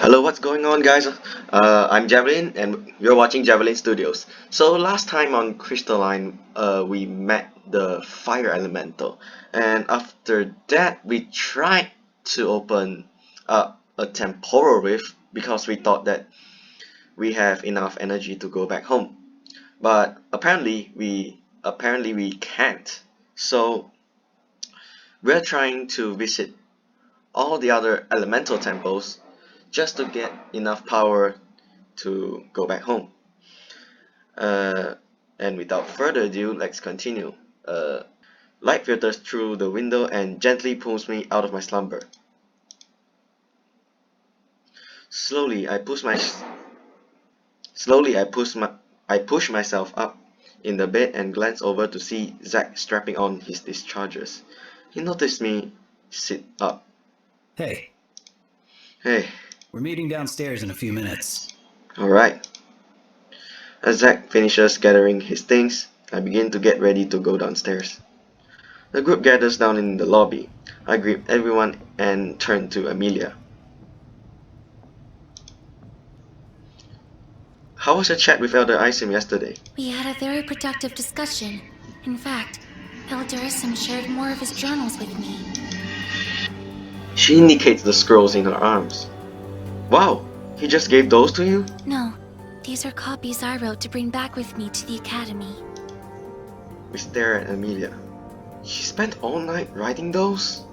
Hello, what's going on, guys? I'm Javelin, and you're watching Javelin Studios. So last time on Crystalline, we met the fire elemental, and after that, we tried to open a temporal rift because we thought that we have enough energy to go back home. But apparently we can't. So we're trying to visit all the other elemental temples just to get enough power to go back home. Uh, and without further ado, let's continue. Uh, Light filters through the window and gently pulls me out of my slumber. Slowly, I push myself up in the bed and glance over to see Zack strapping on his dischargers. He noticed me sit up. Hey, Hey, we're meeting downstairs in a few minutes. alright. As Zack finishes gathering his things, I begin to get ready to go downstairs. The group gathers down in the lobby. I greet everyone and turn to Amelia. How was your chat with Elder Isim yesterday? We had a very productive discussion. In fact, Elder Isim shared more of his journals with me. She indicates the scrolls in her arms. Wow, he just gave those to you? No, these are copies I wrote to bring back with me to the academy. We stare at Amelia. She spent all night writing those?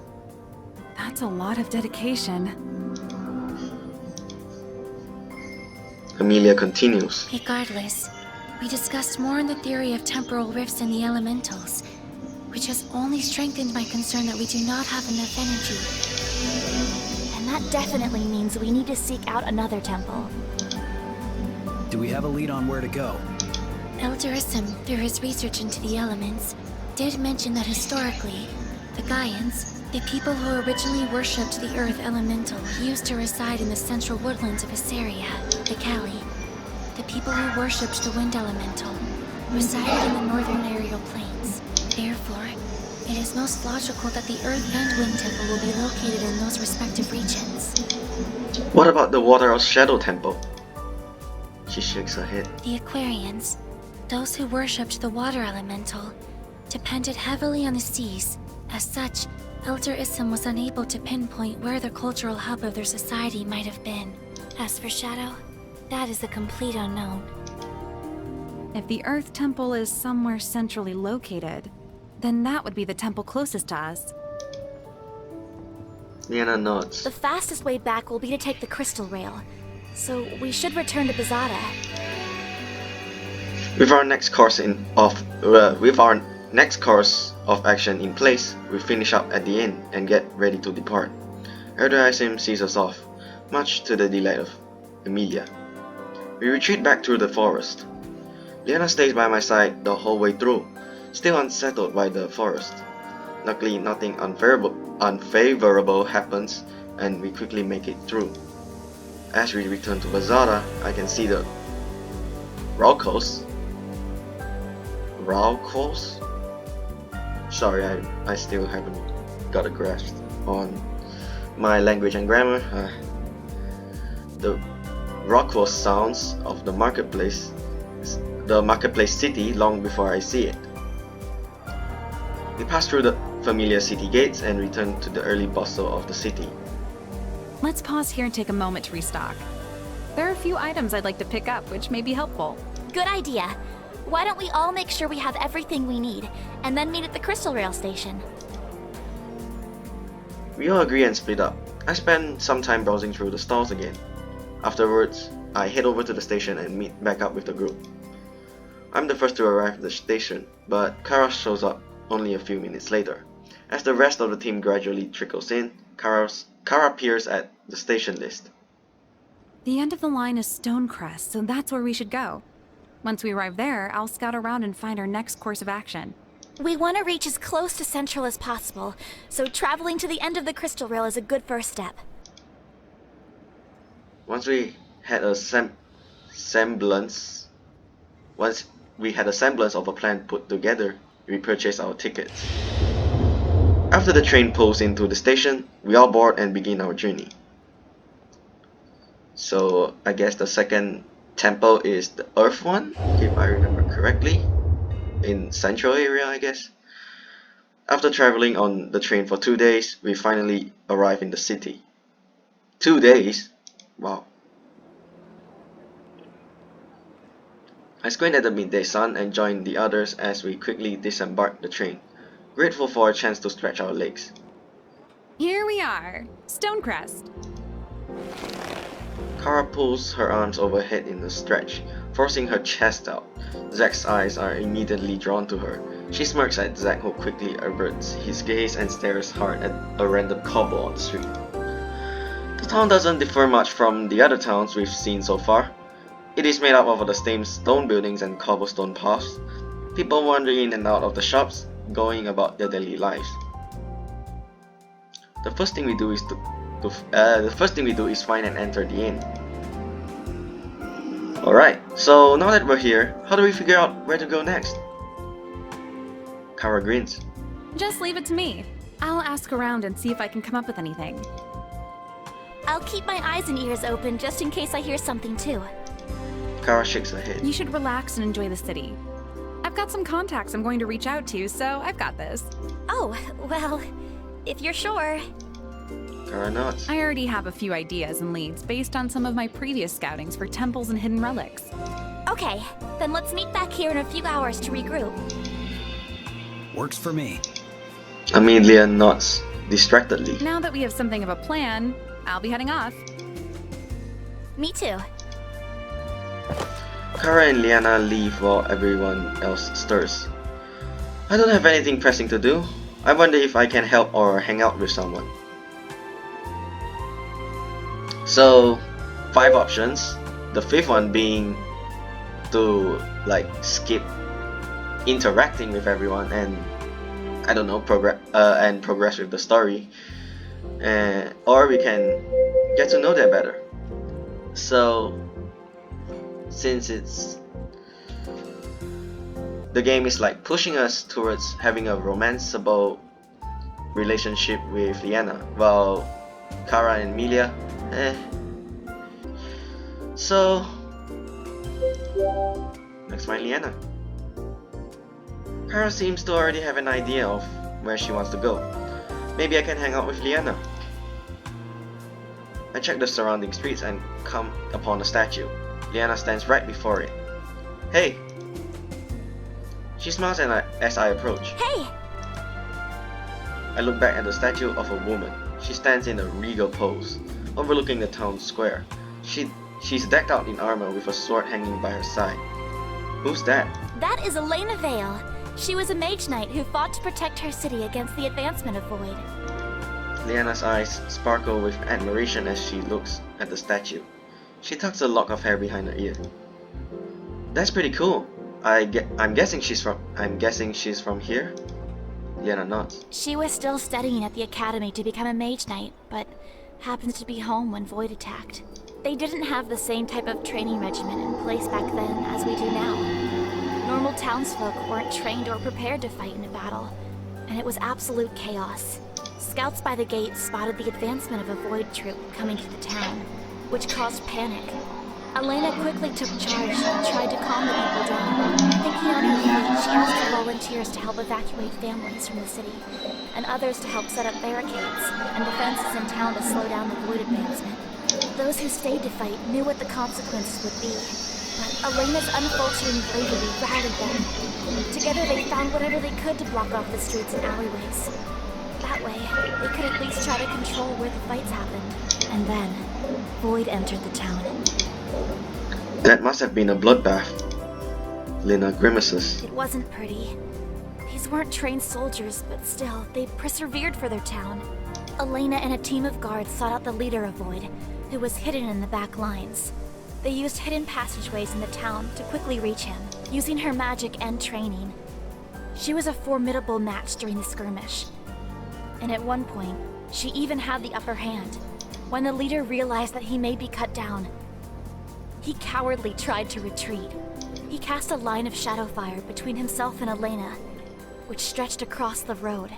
That's a lot of dedication. Amelia continues. Regardless, we discussed more on the theory of temporal rifts in the elementals, which has only strengthened my concern that we do not have enough energy. And that definitely means we need to seek out another temple. Do we have a lead on where to go? Elder Isim, through his research into the elements, did mention that historically, the Gaians, the people who originally worshipped the Earth Elemental, used to reside in the central woodlands of Assyria, the Kali. The people who worshipped the Wind Elemental resided in the northern aerial plains. Therefore, it is most logical that the Earth and Wind Temple will be located in those respective regions. What about the Water of Shadow Temple? She shakes her head. The Aquarians, those who worshipped the Water Elemental, depended heavily on the seas. As such, Elder Isim was unable to pinpoint where the cultural hub of their society might have been. As for Shadow, that is a complete unknown. If the Earth Temple is somewhere centrally located, then that would be the temple closest to us. Leanna nods. The fastest way back will be to take the crystal rail, so we should return to Bazada. With our next course of action in place, we finish up at the inn and get ready to depart. Elder Isim sees us off, much to the delight of Amelia. We retreat back through the forest. Leanna stays by my side the whole way through, still unsettled by the forest. Luckily, nothing unfavorable happens, and we quickly make it through. As we return to Bazada, I can see the Raucos. Sorry, I still haven't got a grasp on my language and grammar. The raucous sounds of the marketplace city long before I see it. We pass through the familiar city gates and return to the early bustle of the city. Let's pause here and take a moment to restock. There are a few items I'd like to pick up, which may be helpful. Good idea. Why don't we all make sure we have everything we need, and then meet at the crystal rail station? We all agree and split up. I spend some time browsing through the stalls again. Afterwards, I head over to the station and meet back up with the group. I'm the first to arrive at the station, but Kara shows up only a few minutes later. As the rest of the team gradually trickles in, Kara appears at the station list. The end of the line is Stonecrest, so that's where we should go. Once we arrive there, I'll scout around and find our next course of action. We want to reach as close to Central as possible, so traveling to the end of the crystal rail is a good first step. Once we had a semblance of a plan put together, we purchase our tickets. After the train pulls into the station, we all board and begin our journey. So I guess the second temple is the Earth one, if I remember correctly, in central area, I guess. After traveling on the train for 2 days, we finally arrive in the city. 2 days? Wow. I squint at the midday sun and join the others as we quickly disembark the train, grateful for a chance to stretch our legs. Here we are, Stonecrest. Kara pulls her arms overhead in a stretch, forcing her chest out. Zack's eyes are immediately drawn to her. She smirks at Zack, who quickly averts his gaze and stares hard at a random cobble on the street. The town doesn't differ much from the other towns we've seen so far. It is made up of the same stone buildings and cobblestone paths. People wander in and out of the shops, going about their daily lives. The first thing we do is find and enter the inn. Alright, so now that we're here, how do we figure out where to go next? Kara grins. Just leave it to me. I'll ask around and see if I can come up with anything. I'll keep my eyes and ears open just in case I hear something too. Kara shakes her head. You should relax and enjoy the city. I've got some contacts I'm going to reach out to, so I've got this. Oh, well, if you're sure. Kara nods. I already have a few ideas and leads based on some of my previous scoutings for temples and hidden relics. Okay, then let's meet back here in a few hours to regroup. Works for me. Amelia nods distractedly. Now that we have something of a plan, I'll be heading off. Me too. Kara and Leanna leave while everyone else stirs. I don't have anything pressing to do. I wonder if I can help or hang out with someone. So, 5 options. The 5th one being to skip interacting with everyone and I don't know, progress with the story, or we can get to know them better. So, since the game is pushing us towards having a romanceable relationship with Leanna, while Kara and Amelia, So, let's find Leanna. Kara seems to already have an idea of where she wants to go. Maybe I can hang out with Leanna. I check the surrounding streets and come upon a statue. Leanna stands right before it. Hey! She smiles as I approach. Hey! I look back at the statue of a woman. She stands in a regal pose, overlooking the town square. She's decked out in armor with a sword hanging by her side. Who's that? That is Elena Vale. She was a Mage-Knight who fought to protect her city against the advancement of Void. Leanna's eyes sparkle with admiration as she looks at the statue. She tucks a lock of hair behind her ear. That's pretty cool. I'm guessing she's from here? Leanna nods. She was still studying at the academy to become a Mage-Knight, but happens to be home when Void attacked. They didn't have the same type of training regimen in place back then as we do now. Normal townsfolk weren't trained or prepared to fight in a battle, and it was absolute chaos. Scouts by the gate spotted the advancement of a Void troop coming to the town, which caused panic. Elena quickly took charge and tried to calm the people down. Thinking on her feet, she asked for volunteers to help evacuate families from the city, and others to help set up barricades and defenses in town to slow down the Void advancement. Those who stayed to fight knew what the consequences would be, but Elena's unfaltering bravery rallied them. Together they found whatever they could to block off the streets and alleyways. That way, they could at least try to control where the fights happened. And then, Void entered the town. That must have been a bloodbath. Lena grimaces. It wasn't pretty. These weren't trained soldiers, but still, they persevered for their town. Elena and a team of guards sought out the leader of Void, who was hidden in the back lines. They used hidden passageways in the town to quickly reach him, using her magic and training. She was a formidable match during the skirmish. And at one point, she even had the upper hand. When the leader realized that he may be cut down, he cowardly tried to retreat. He cast a line of shadow fire between himself and Elena, which stretched across the road.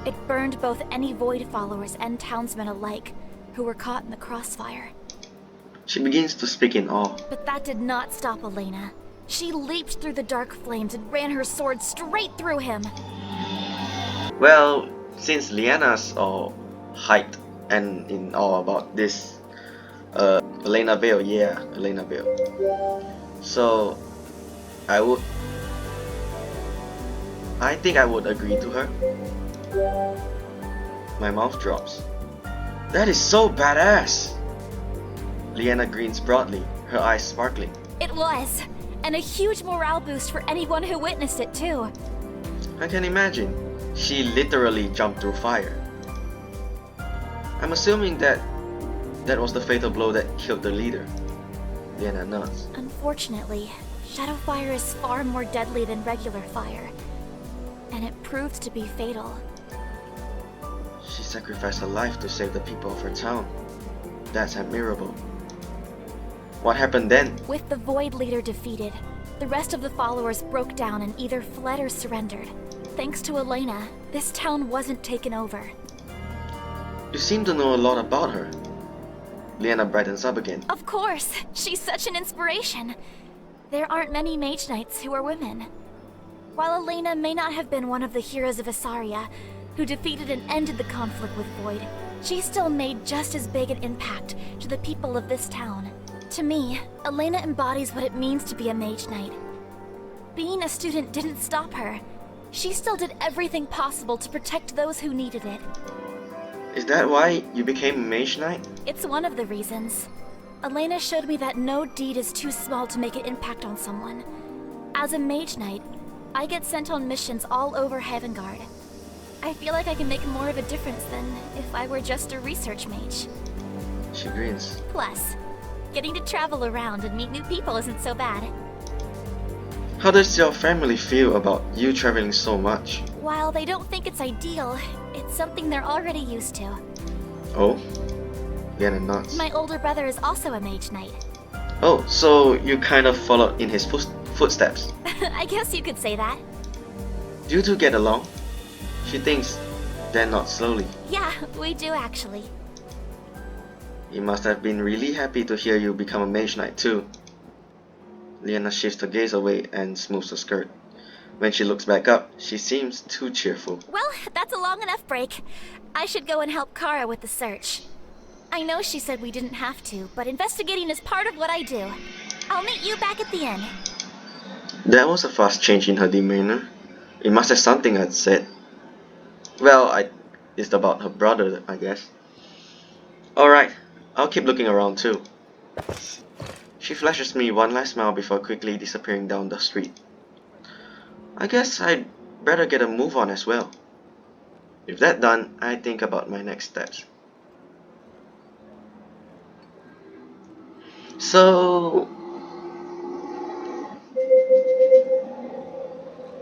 It burned both any Void followers and townsmen alike who were caught in the crossfire. She begins to speak in awe. But that did not stop Elena. She leaped through the dark flames and ran her sword straight through him. Well, since Leanna's all hyped and in awe about this, Elena Vale, yeah, Elena Vale. So, I think I would agree to her. My mouth drops. That is so badass! Leanna grins broadly, her eyes sparkling. It was, and a huge morale boost for anyone who witnessed it too. I can imagine. She literally jumped through fire. I'm assuming that was the fatal blow that killed the leader. Leanna nods. Unfortunately, shadow fire is far more deadly than regular fire, and it proved to be fatal. She sacrificed her life to save the people of her town. That's admirable. What happened then? With the Void Leader defeated, the rest of the followers broke down and either fled or surrendered. Thanks to Elena, this town wasn't taken over. You seem to know a lot about her. Leanna brightens up again. Of course, she's such an inspiration. There aren't many Mage Knights who are women. While Elena may not have been one of the heroes of Asaria, who defeated and ended the conflict with Void, she still made just as big an impact to the people of this town. To me, Elena embodies what it means to be a Mage Knight. Being a student didn't stop her. She still did everything possible to protect those who needed it. Is that why you became a Mage Knight? It's one of the reasons. Elena showed me that no deed is too small to make an impact on someone. As a Mage Knight, I get sent on missions all over Heavengard. I feel like I can make more of a difference than if I were just a research mage. She grins. Plus, getting to travel around and meet new people isn't so bad. How does your family feel about you traveling so much? While they don't think it's ideal, it's something they're already used to. Oh? Leanna nods. My older brother is also a Mage Knight. Oh, so you kind of followed in his footsteps. I guess you could say that. Do you two get along? She thinks, then nods slowly. Yeah, we do actually. He must have been really happy to hear you become a Mage Knight too. Leanna shifts her gaze away and smooths her skirt. When she looks back up, she seems too cheerful. Well, that's a long enough break. I should go and help Kara with the search. I know she said we didn't have to, but investigating is part of what I do. I'll meet you back at the inn. That was a fast change in her demeanor. It must have something I'd said. Well, it's about her brother, I guess. Alright, I'll keep looking around too. She flashes me one last smile before quickly disappearing down the street. I guess I'd better get a move on as well. With that done, I think about my next steps. So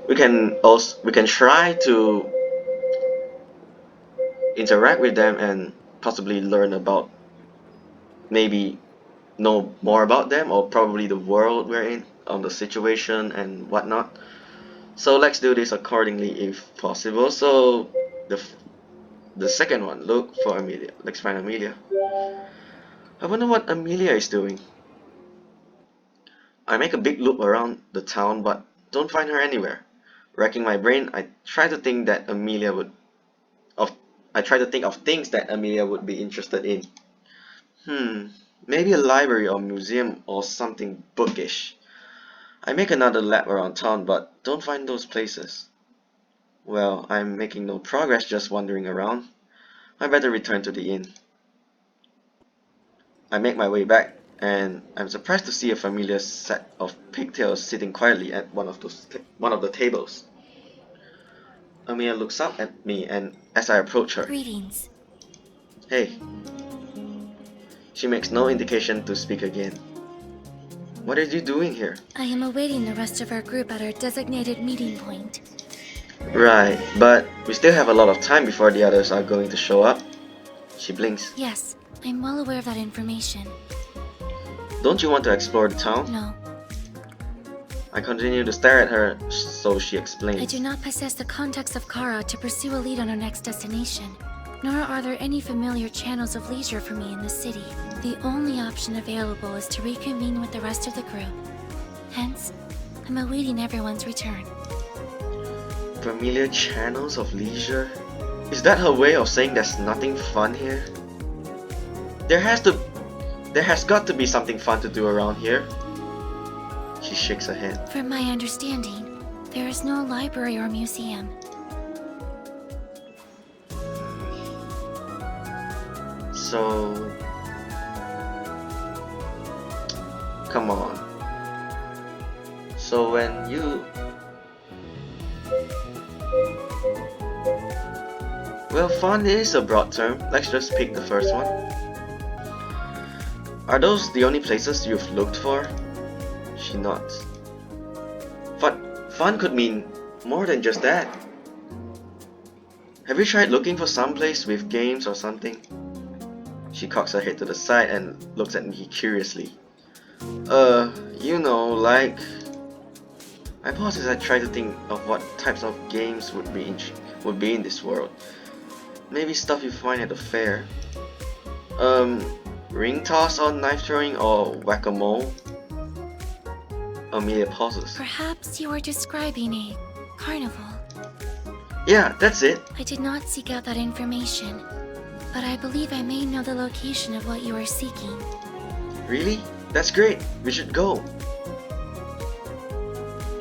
we can try to interact with them and possibly learn about, maybe know more about them, or probably the world we're in, on the situation and whatnot. So let's do this accordingly if possible. So the second one, look for Amelia. Let's find Amelia. I wonder what Amelia is doing. I make a big loop around the town but don't find her anywhere. Racking my brain, I try to think of things that Amelia would be interested in. Maybe a library or museum or something bookish. I make another lap around town but don't find those places. Well, I'm making no progress just wandering around. I better return to the inn. I make my way back and I'm surprised to see a familiar set of pigtails sitting quietly at one of the tables. Amelia looks up at me and as I approach her. Greetings. Hey. She makes no indication to speak again. What are you doing here? I am awaiting the rest of our group at our designated meeting point. Right, but we still have a lot of time before the others are going to show up. She blinks. Yes, I'm well aware of that information. Don't you want to explore the town? No, I continue to stare at her, so she explains. I do not possess the contacts of Kara to pursue a lead on our next destination, nor are there any familiar channels of leisure for me in the city. The only option available is to reconvene with the rest of the group. Hence, I'm awaiting everyone's return. Familiar channels of leisure? Is that her way of saying there's nothing fun here? There has got to be something fun to do around here. She shakes her head. From my understanding, there is no library or museum. So... come on. So when you... well, fun is a broad term. Let's just pick the first one. Are those the only places you've looked for? She nods. Fun could mean more than just that. Have you tried looking for some place with games or something? She cocks her head to the side and looks at me curiously. You know, like... I pause as I try to think of what types of games would be in this world. Maybe stuff you find at the fair. Ring toss or knife throwing or whack-a-mole? Amelia pauses. Perhaps you are describing a carnival. Yeah, that's it. I did not seek out that information, but I believe I may know the location of what you are seeking. Really? That's great. We should go.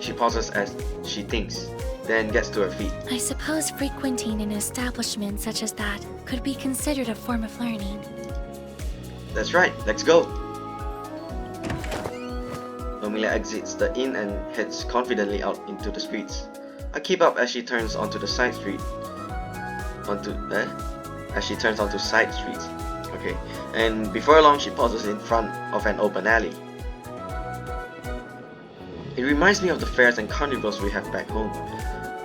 She pauses as she thinks, then gets to her feet. I suppose frequenting an establishment such as that could be considered a form of learning. That's right, let's go. Amelia exits the inn and heads confidently out into the streets. I keep up as she turns onto the side street. As she turns onto side streets. Okay, and before long she pauses in front of an open alley. It reminds me of the fairs and carnivals we have back home.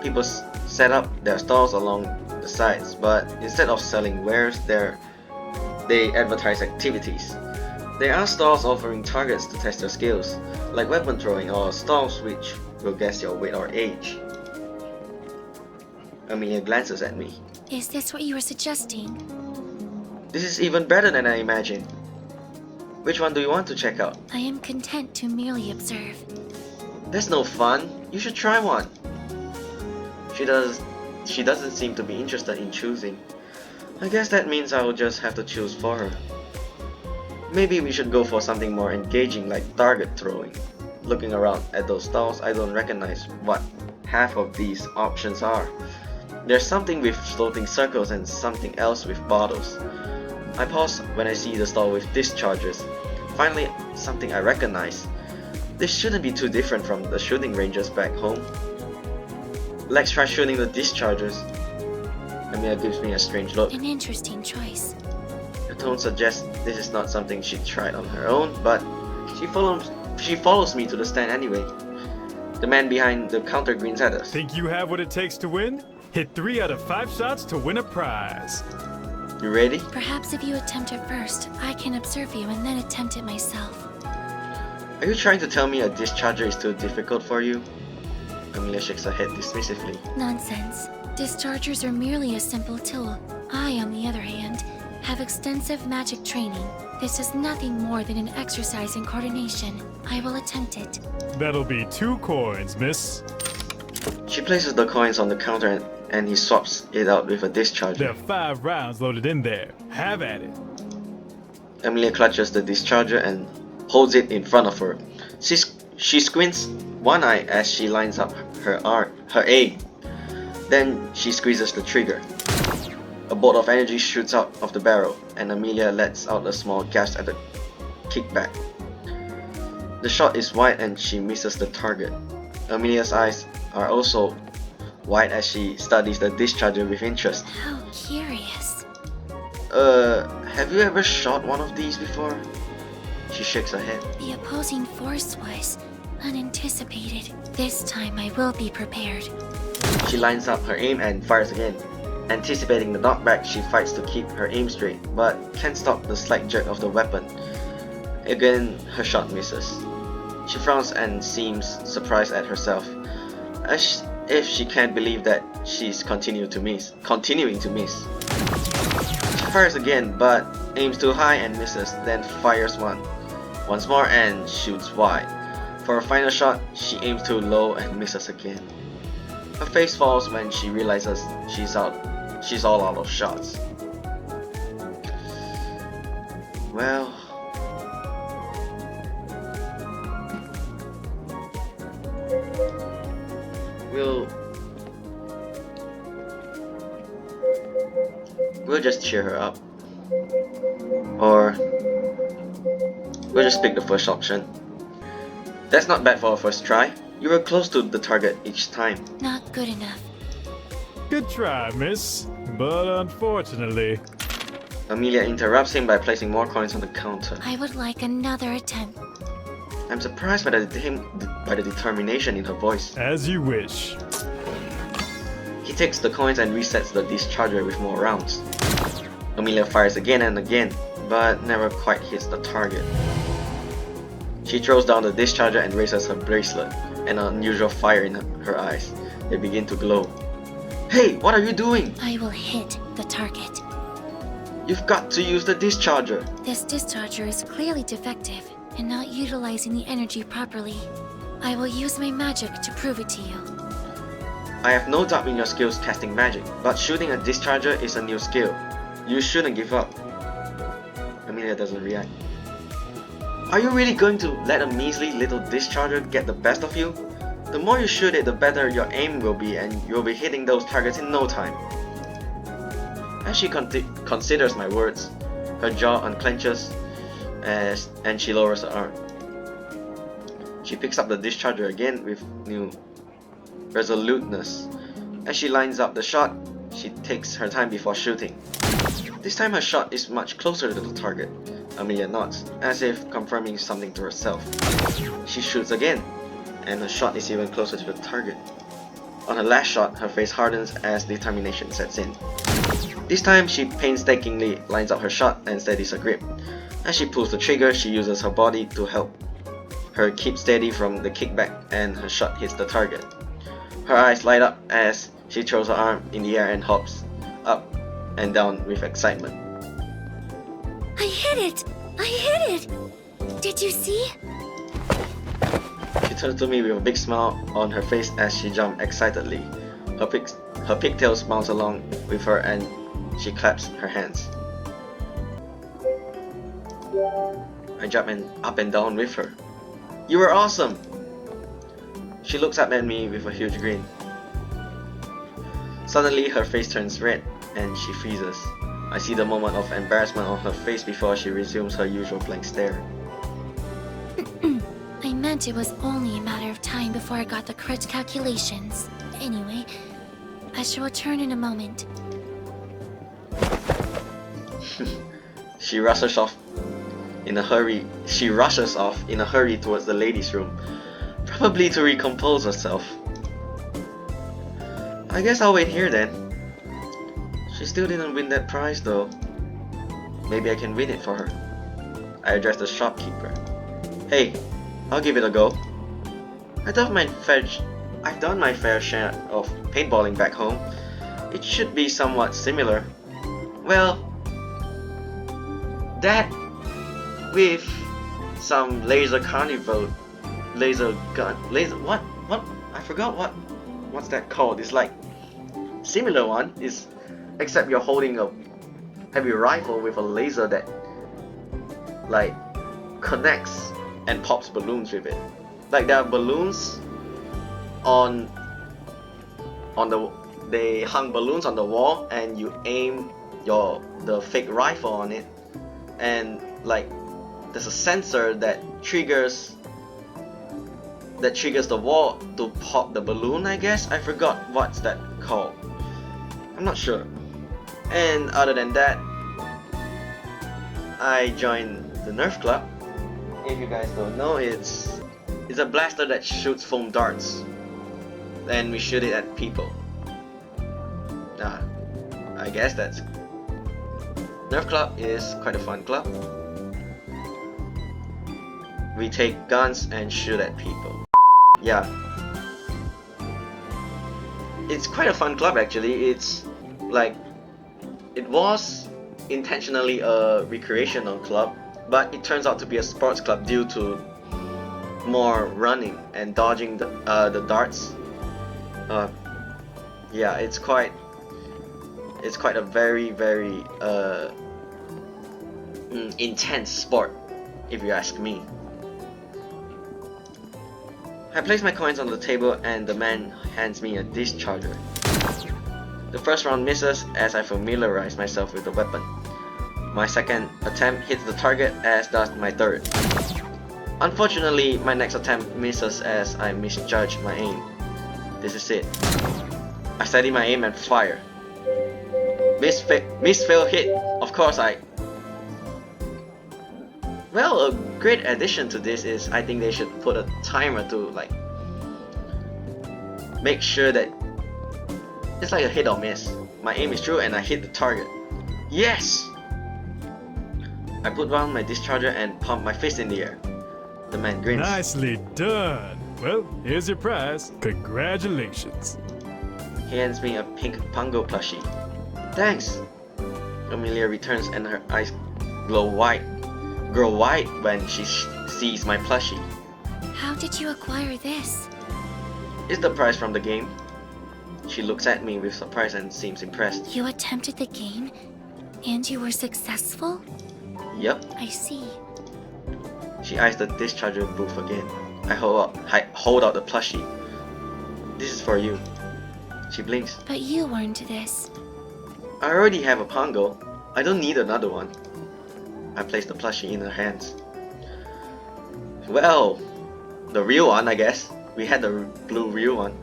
People set up their stalls along the sides, but instead of selling wares, they advertise activities. There are stalls offering targets to test your skills, like weapon throwing, or stalls which will guess your weight or age. Amelia glances at me. Is this what you were suggesting? This is even better than I imagined. Which one do you want to check out? I am content to merely observe. That's no fun. You should try one. She doesn't seem to be interested in choosing. I guess that means I will just have to choose for her. Maybe we should go for something more engaging like target throwing. Looking around at those stalls, I don't recognize what half of these options are. There's something with floating circles and something else with bottles. I pause when I see the stall with discharges. Finally, something I recognize. This shouldn't be too different from the shooting ranges back home. Let's try shooting the discharges. Amelia gives me a strange look. An interesting choice. Her tone suggests this is not something she tried on her own, but she follows me to the stand anyway. The man behind the counter grins at us. Think you have what it takes to win? Hit 3 out of 5 shots to win a prize. You ready? Perhaps if you attempt it first, I can observe you and then attempt it myself. Are you trying to tell me a discharger is too difficult for you? Amelia shakes her head dismissively. Nonsense. Dischargers are merely a simple tool. I, on the other hand, have extensive magic training. This is nothing more than an exercise in coordination. I will attempt it. That'll be 2 coins, miss. She places the coins on the counter and he swaps it out with a discharger. There are 5 rounds loaded in there. Have at it. Amelia clutches the discharger and holds it in front of her. She squints one eye as she lines up her aim. Then she squeezes the trigger. A bolt of energy shoots out of the barrel, and Amelia lets out a small gasp at the kickback. The shot is wide and she misses the target. Amelia's eyes are also wide as she studies the discharger with interest. How curious. Have you ever shot one of these before? She shakes her head. The opposing force was unanticipated. This time I will be prepared. She lines up her aim and fires again. Anticipating the knockback, she fights to keep her aim straight, but can't stop the slight jerk of the weapon. Again, her shot misses. She frowns and seems surprised at herself, as if she can't believe that she's continuing to miss. She Fires again, but aims too high and misses, then fires once more and shoots wide. For a final shot, she aims too low and misses again. Her face falls when she realizes she's all out of shots. Well, we'll just cheer her up. Or we'll just pick the first option. That's not bad for a first try. You were close to the target each time. Not good enough. Good try, miss. But unfortunately... Amelia interrupts him by placing more coins on the counter. I would like another attempt. I'm surprised by the determination in her voice. As you wish. He takes the coins and resets the discharger with more rounds. Amelia fires again and again, but never quite hits the target. She throws down the discharger and raises her bracelet, an unusual fire in her eyes. They begin to glow. Hey, what are you doing? I will hit the target. You've got to use the discharger. This discharger is clearly defective and not utilizing the energy properly. I will use my magic to prove it to you. I have no doubt in your skills casting magic, but shooting a discharger is a new skill. You shouldn't give up. Amelia doesn't react. Are you really going to let a measly little discharger get the best of you? The more you shoot it, the better your aim will be, and you'll be hitting those targets in no time. As she considers my words, her jaw unclenches and she lowers her arm. She picks up the discharger again with new resoluteness. As she lines up the shot, she takes her time before shooting. This time her shot is much closer to the target. Amelia nods, as if confirming something to herself. She shoots again, and her shot is even closer to the target. On her last shot, her face hardens as determination sets in. This time, she painstakingly lines up her shot and steadies her grip. As she pulls the trigger, she uses her body to help her keep steady from the kickback, and her shot hits the target. Her eyes light up as she throws her arm in the air and hops up and down with excitement. I hit it! I hit it! Did you see? She turns to me with a big smile on her face as she jumps excitedly. Her pigtails bounce along with her and she claps her hands. I jump up and down with her. You were awesome! She looks up at me with a huge grin. Suddenly her face turns red and she freezes. I see the moment of embarrassment on her face before she resumes her usual blank stare. I meant it was only a matter of time before I got the correct calculations. Anyway, I shall return in a moment. She rushes off in a hurry towards the ladies' room, probably to recompose herself. I guess I'll wait here then. She still didn't win that prize though. Maybe I can win it for her. I address the shopkeeper. Hey, I'll give it a go. I've done my fair share of paintballing back home. It should be somewhat similar. Well, that with some laser what? I forgot what's that called? It's like similar one is except you're holding a heavy rifle with a laser that like connects and pops balloons with it. Like there are balloons they hung balloons on the wall and you aim the fake rifle on it, and like there's a sensor that triggers the wall to pop the balloon, I guess. I forgot what's that called. I'm not sure. And other than that, I joined the Nerf Club. If you guys don't know, it's a blaster that shoots foam darts, and we shoot it at people. I guess that's Nerf Club is quite a fun club. We take guns and shoot at people. Yeah, it's quite a fun club actually. It's like it was intentionally a recreational club, but it turns out to be a sports club due to more running and dodging the darts. Yeah, it's quite a very intense sport, if you ask me. I place my coins on the table and the man hands me a discharger. The first round misses as I familiarize myself with the weapon. My second attempt hits the target, as does my third. Unfortunately, my next attempt misses as I misjudge my aim. This is it. I steady my aim and fire. Miss, fail, hit. Of course Well, a great addition to this is I think they should put a timer to like make sure that it's like a hit or miss. My aim is true and I hit the target. Yes! I put down my discharger and pump my fist in the air. The man grins. Nicely done. Well, here's your prize. Congratulations. He hands me a pink Pongo plushie. Thanks! Amelia returns and her eyes grow wide when she sees my plushie. How did you acquire this? It's the prize from the game. She looks at me with surprise and seems impressed. You attempted the game, and you were successful? Yup. I see. She eyes the discharger booth again. I hold out the plushie. This is for you. She blinks. But you earned this. I already have a Pongo. I don't need another one. I place the plushie in her hands. Well, the real one, I guess. We had the blue real one.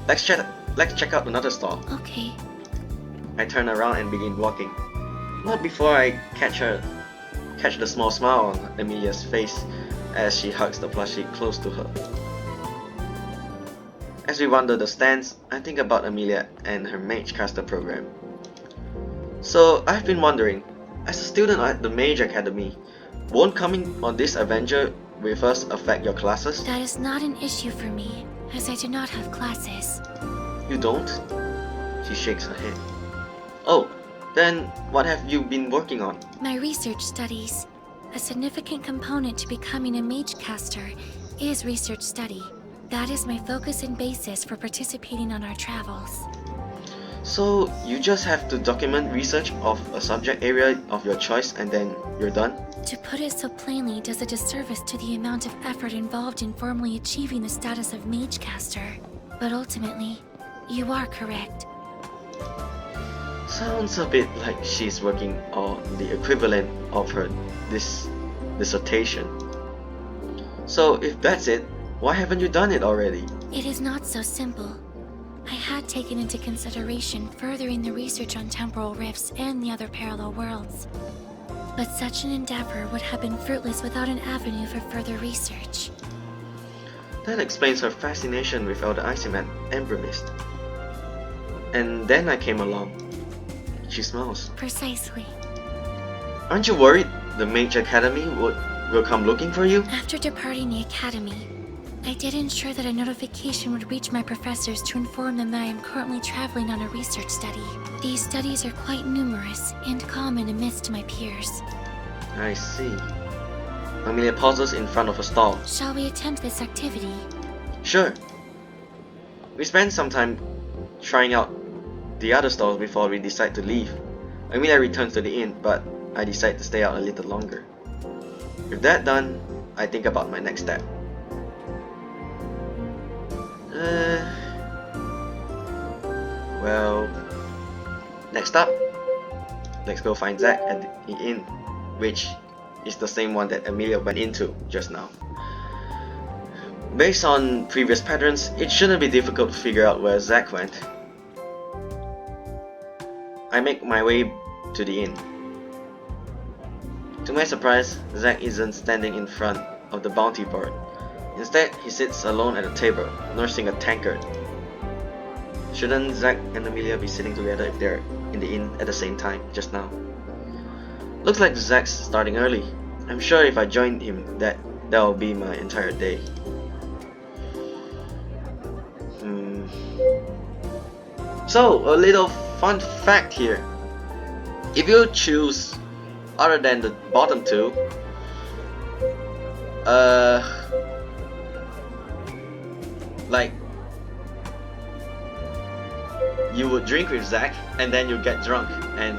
Let's check out another stall. Okay. I turn around and begin walking. Not before I catch the small smile on Amelia's face as she hugs the plushie close to her. As we wander the stands, I think about Amelia and her Mage-Caster program. So, I've been wondering, as a student at the Mage Academy, won't coming on this adventure with us affect your classes? That is not an issue for me, as I do not have classes. You don't? She shakes her head. Oh, then what have you been working on? My research studies. A significant component to becoming a Mage-Caster is research study. That is my focus and basis for participating on our travels. So, you just have to document research of a subject area of your choice and then you're done? To put it so plainly does a disservice to the amount of effort involved in formally achieving the status of Mage-Caster. But ultimately, you are correct. Sounds a bit like she's working on the equivalent of her dissertation. So if that's it, why haven't you done it already? It is not so simple. I had taken into consideration furthering the research on temporal rifts and the other parallel worlds. But such an endeavor would have been fruitless without an avenue for further research. That explains her fascination with Elder Iceman and Embromist. And then I came along. She smiles. Precisely. Aren't you worried the Mage Academy will come looking for you? After departing the academy, I did ensure that a notification would reach my professors to inform them that I am currently traveling on a research study. These studies are quite numerous and common amidst my peers. I see. Amelia pauses in front of a stall. Shall we attempt this activity? Sure. We spend some time trying out the other stalls before we decide to leave. Amelia returns to the inn, but I decide to stay out a little longer. With that done, I think about my next step. Well, next up, let's go find Zack at the inn, which is the same one that Amelia went into just now. Based on previous patterns, it shouldn't be difficult to figure out where Zack went. I make my way to the inn. To my surprise, Zack isn't standing in front of the bounty board. Instead, he sits alone at a table, nursing a tankard. Shouldn't Zack and Amelia be sitting together if they're in the inn at the same time just now? Looks like Zack's starting early. I'm sure if I join him, that'll be my entire day. So, a little fun fact here. if you choose other than the bottom two, like you would drink with Zack and then you get drunk and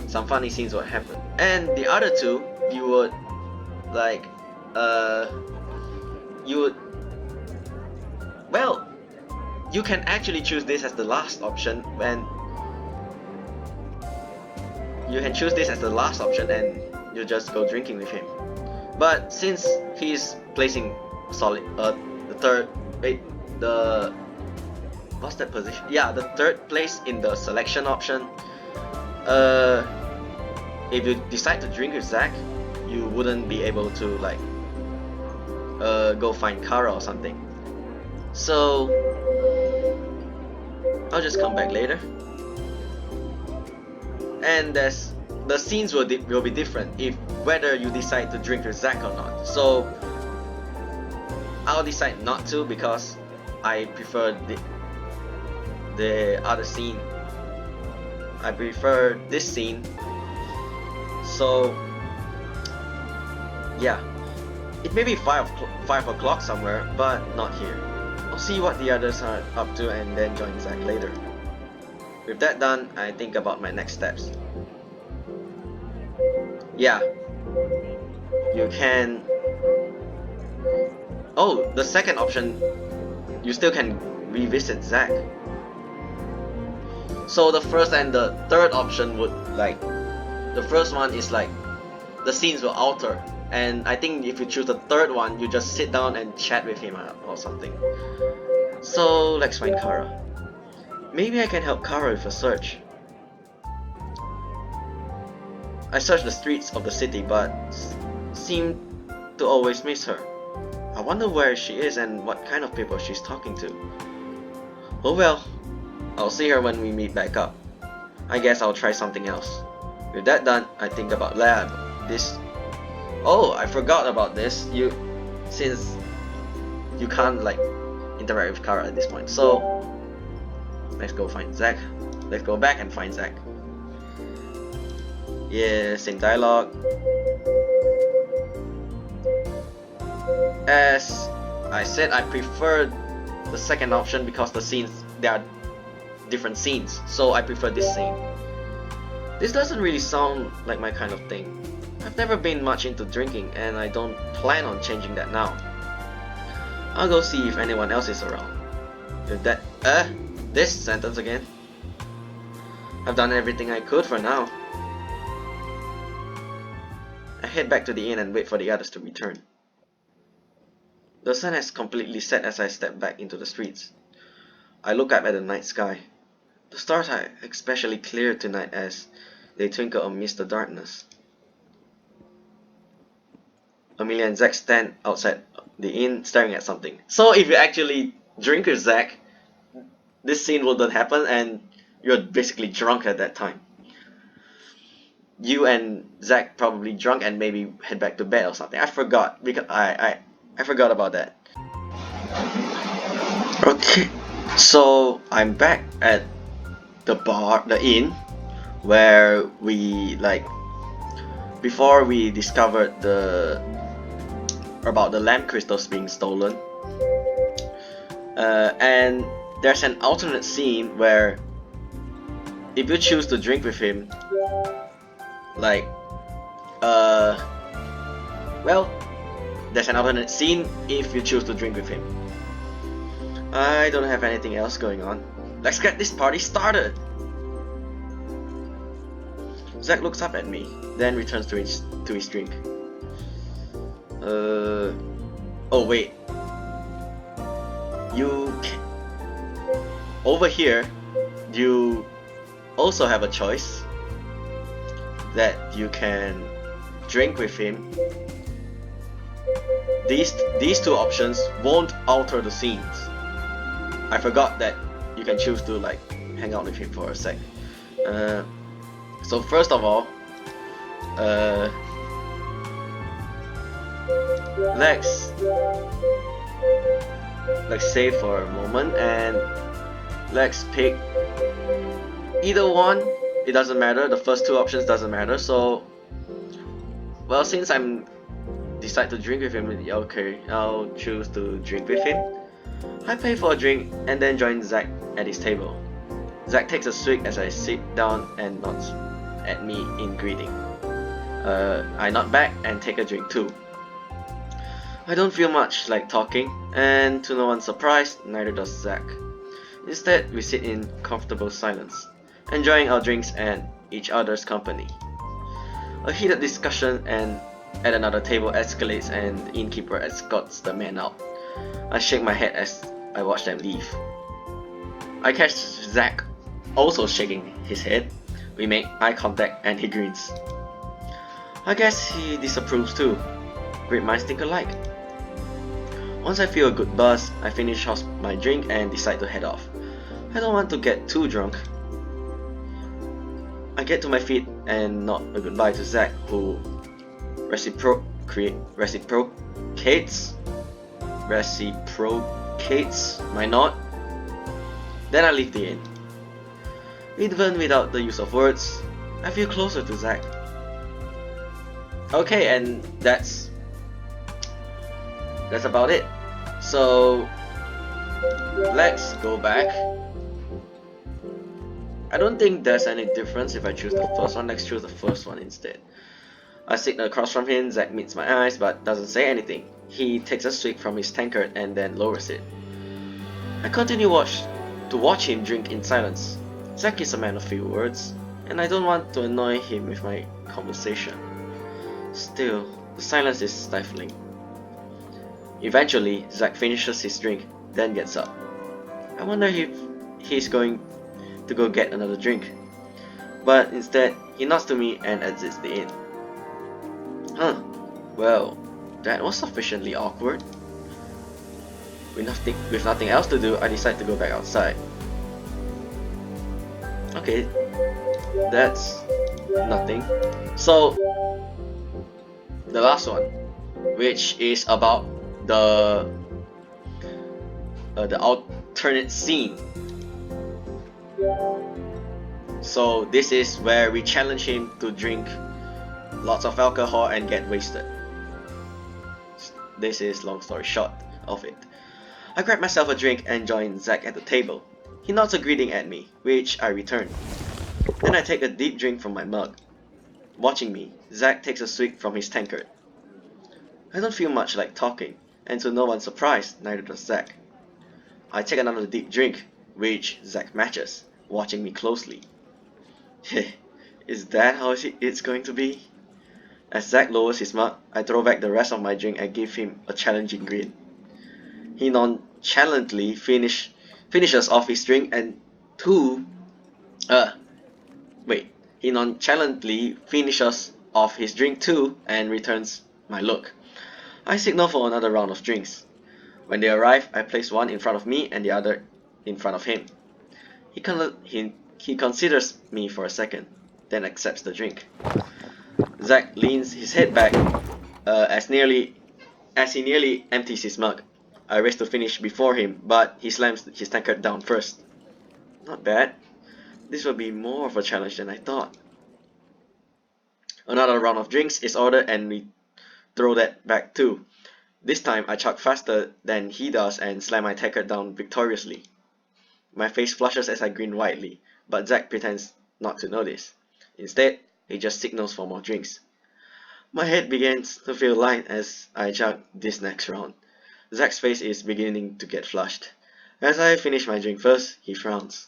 some funny scenes would happen. And the other two, you would like you would, well, you can actually choose this as the last option when you can choose this as the last option and you just go drinking with him. But since he's placing solid the third, wait, the what's that position? Yeah, the third place in the selection option. If you decide to drink with Zack, you wouldn't be able to like go find Kara or something. So I'll just come back later. And the scenes will be different if whether you decide to drink with Zack or not. So I'll decide not to because I prefer the other scene. I prefer this scene. So yeah, it may be 5 o'clock somewhere, but not here. I'll see what the others are up to and then join Zack later. With that done, I think about my next steps. Yeah, you can. Oh, the second option, you still can revisit Zack. So the first and the third option would like, the first one is like the scenes will alter, and I think if you choose the third one, you just sit down and chat with him or something. So let's find Kara. Maybe I can help Kara with a search. I searched the streets of the city but seem to always miss her. I wonder where she is and what kind of people she's talking to. Oh well, I'll see her when we meet back up. I guess I'll try something else. With that done, I think about lab. Oh, I forgot about this. Since you can't like interact with Kara at this point. So let's go find Zack. Let's go back and find Zack. Yeah, same dialogue. As I said, I prefer the second option because the scenes, there are different scenes, so I prefer this scene. This doesn't really sound like my kind of thing. I've never been much into drinking and I don't plan on changing that now. I'll go see if anyone else is around. With that, this sentence again. I've done everything I could for now. I head back to the inn and wait for the others to return. The sun has completely set as I step back into the streets. I look up at the night sky. The stars are especially clear tonight as they twinkle amidst the darkness. Amelia and Zack stand outside the inn staring at something. So if you actually drink with Zack, this scene wouldn't happen and you're basically drunk at that time. You and Zack probably drunk and maybe head back to bed or something. I forgot because I forgot about that. Okay, so I'm back at the inn, where we before we discovered about the lamp crystals being stolen, and there's an alternate scene where if you choose to drink with him, well, there's an alternate scene if you choose to drink with him. I don't have anything else going on. Let's get this party started! Zack looks up at me, then returns to his drink. Oh wait. Over here, you also have a choice that you can drink with him. These two options won't alter the scenes. I forgot that you can choose to hang out with him for a sec. So first of all, let's save for a moment and let's pick either one, it doesn't matter. The first two options doesn't matter. So, well, since I'm decide to drink with him, okay, I'll choose to drink with him. I pay for a drink and then join Zack at his table. Zack takes a swig as I sit down and nods at me in greeting. I nod back and take a drink too. I don't feel much like talking, and to no one's surprise, neither does Zack. Instead, we sit in comfortable silence, enjoying our drinks and each other's company. A heated discussion at another table escalates and the innkeeper escorts the men out. I shake my head as I watch them leave. I catch Zack also shaking his head. We make eye contact and he grins. I guess he disapproves too. Great minds think alike. Once I feel a good buzz, I finish off my drink and decide to head off. I don't want to get too drunk. I get to my feet and nod a goodbye to Zack, who reciprocates my nod. Then I leave the inn. Even without the use of words, I feel closer to Zack. Okay, and that's about it. So let's go back. I don't think there's any difference if I choose the first one. Let's choose the first one instead. I sit across from him. Zack meets my eyes but doesn't say anything. He takes a swig from his tankard and then lowers it. I continue to watch him drink in silence. Zack is a man of few words, and I don't want to annoy him with my conversation. Still, the silence is stifling. Eventually, Zack finishes his drink, then gets up. I wonder if he's going to go get another drink, but instead, he nods to me and exits the inn. Well, that was sufficiently awkward. With nothing else to do, I decide to go back outside. Okay, that's nothing. So, the last one, which is about the alternate scene. So this is where we challenge him to drink lots of alcohol and get wasted. This is long story short of it. I grab myself a drink and join Zack at the table. He nods a greeting at me, which I return. Then I take a deep drink from my mug. Watching me, Zack takes a swig from his tankard. I don't feel much like talking, and to no one's surprise, neither does Zack. I take another deep drink, which Zack matches, watching me closely. Is that how it's going to be? As Zack lowers his mug, I throw back the rest of my drink and give him a challenging grin. He nonchalantly finishes off his drink and He nonchalantly finishes off his drink too and returns my look. I signal for another round of drinks. When they arrive, I place one in front of me and the other in front of him. He considers me for a second, then accepts the drink. Zack leans his head back as he nearly empties his mug. I race to finish before him, but he slams his tankard down first. Not bad. This will be more of a challenge than I thought. Another round of drinks is ordered and we throw that back too. This time I chug faster than he does and slam my tankard down victoriously. My face flushes as I grin widely, but Zack pretends not to notice. Instead, he just signals for more drinks. My head begins to feel light as I chug this next round. Zack's face is beginning to get flushed. As I finish my drink first, he frowns.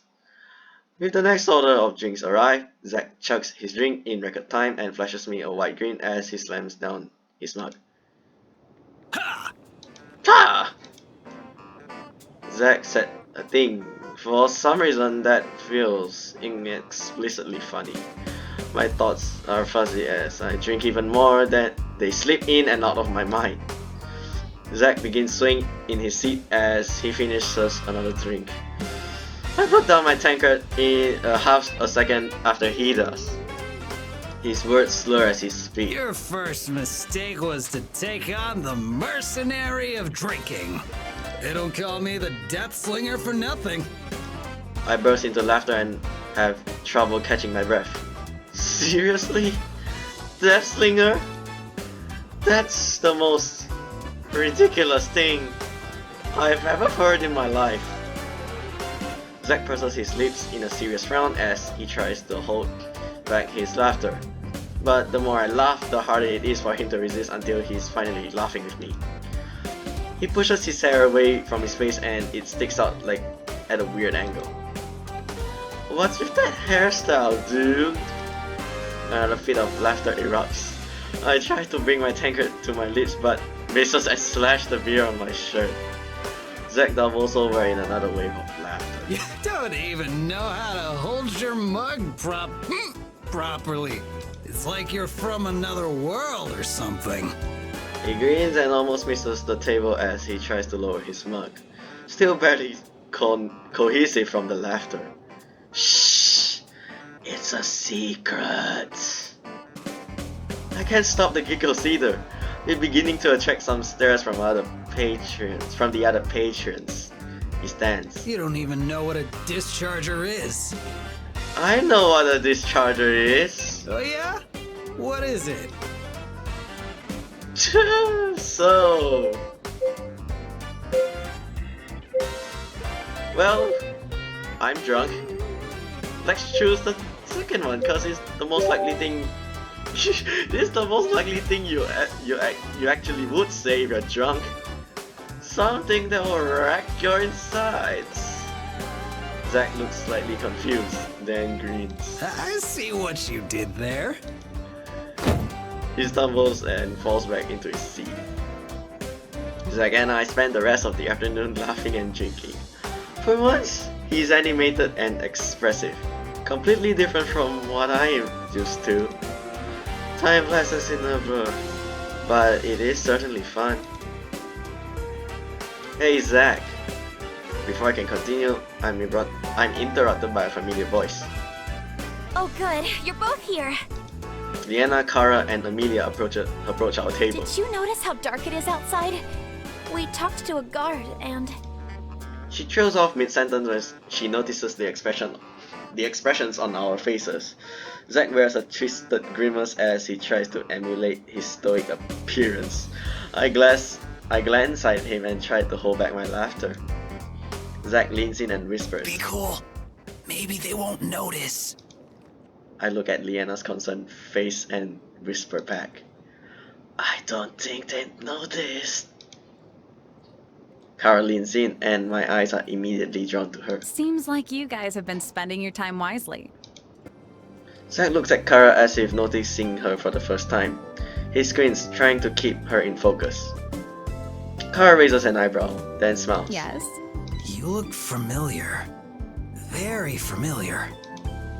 With the next order of drinks arrive, Zack chugs his drink in record time and flashes me a wide grin as he slams down his mug. Ha! Ha! Zack said a thing. For some reason that feels inexplicably funny. My thoughts are fuzzy as I drink even more that they slip in and out of my mind. Zack begins swaying in his seat as he finishes another drink. I put down my tankard in half a second after he does. His words slur as he speaks. Your first mistake was to take on the mercenary of drinking. They don't call me the Death Slinger for nothing. I burst into laughter and have trouble catching my breath. Seriously? Deathslinger? That's the most ridiculous thing I've ever heard in my life. Zack purses his lips in a serious frown as he tries to hold back his laughter. But the more I laugh, the harder it is for him to resist until he's finally laughing with me. He pushes his hair away from his face and it sticks out like at a weird angle. What's with that hairstyle, dude? Another fit of laughter erupts. I try to bring my tankard to my lips, but misses and slash the beer on my shirt. Zack doubles over in another wave of laughter. You don't even know how to hold your mug properly. It's like you're from another world or something. He grins and almost misses the table as he tries to lower his mug, still barely cohesive from the laughter. Shh! It's a secret! I can't stop the giggles either. They're beginning to attract some stares from the other patrons. He stands. You don't even know what a discharger is. I know what a discharger is. Oh yeah? What is it? So... Well, I'm drunk. Let's choose the second one, cause it's the most likely thing. This is the most likely thing you actually would say if you're drunk. Something that will wreck your insides. Zack looks slightly confused, then grins. I see what you did there. He stumbles and falls back into his seat. Zack and I spend the rest of the afternoon laughing and drinking. For once, he's animated and expressive, completely different from what I am used to. Time passes in a blur, but it is certainly fun. Hey Zack! Before I can continue, I'm interrupted by a familiar voice. Oh good, you're both here. Leanna, Kara, and Amelia approach our table. Did you notice how dark it is outside? We talked to a guard and... She trails off mid-sentence as she notices the expressions on our faces. Zack wears a twisted grimace as he tries to emulate his stoic appearance. I glance at him and try to hold back my laughter. Zack leans in and whispers, Be cool. Maybe they won't notice. I look at Leanna's concerned face and whisper back, I don't think they noticed. Kara leans in and my eyes are immediately drawn to her. Seems like you guys have been spending your time wisely. Zack looks at Kara as if noticing her for the first time. He squints, trying to keep her in focus. Kara raises an eyebrow, then smiles. Yes? You look familiar. Very familiar.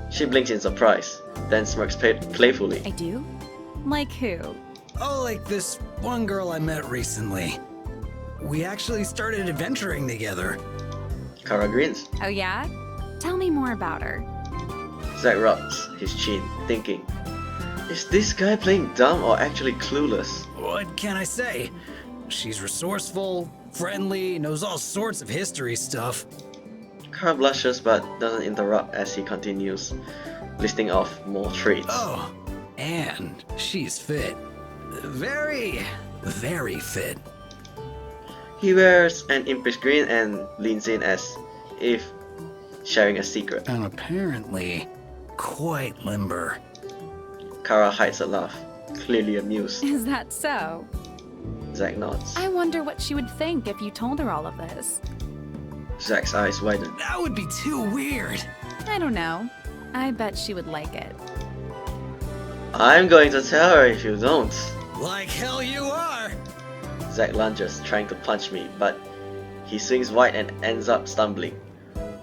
She blinks in surprise, then smirks playfully. I do? Like who? Oh, like this one girl I met recently. We actually started adventuring together. Kara grins. Oh yeah? Tell me more about her. Zack rubs his chin, thinking, is this guy playing dumb or actually clueless? What can I say? She's resourceful, friendly, knows all sorts of history stuff. Kara blushes but doesn't interrupt as he continues, listing off more traits. Oh, and she's fit. Very, very fit. He wears an impish grin and leans in as if sharing a secret. And apparently, quite limber. Kara hides a laugh, clearly amused. Is that so? Zack nods. I wonder what she would think if you told her all of this. Zack's eyes widen. That would be too weird. I don't know. I bet she would like it. I'm going to tell her if you don't. Like hell you are. Zack lunges, trying to punch me, but he swings wide and ends up stumbling.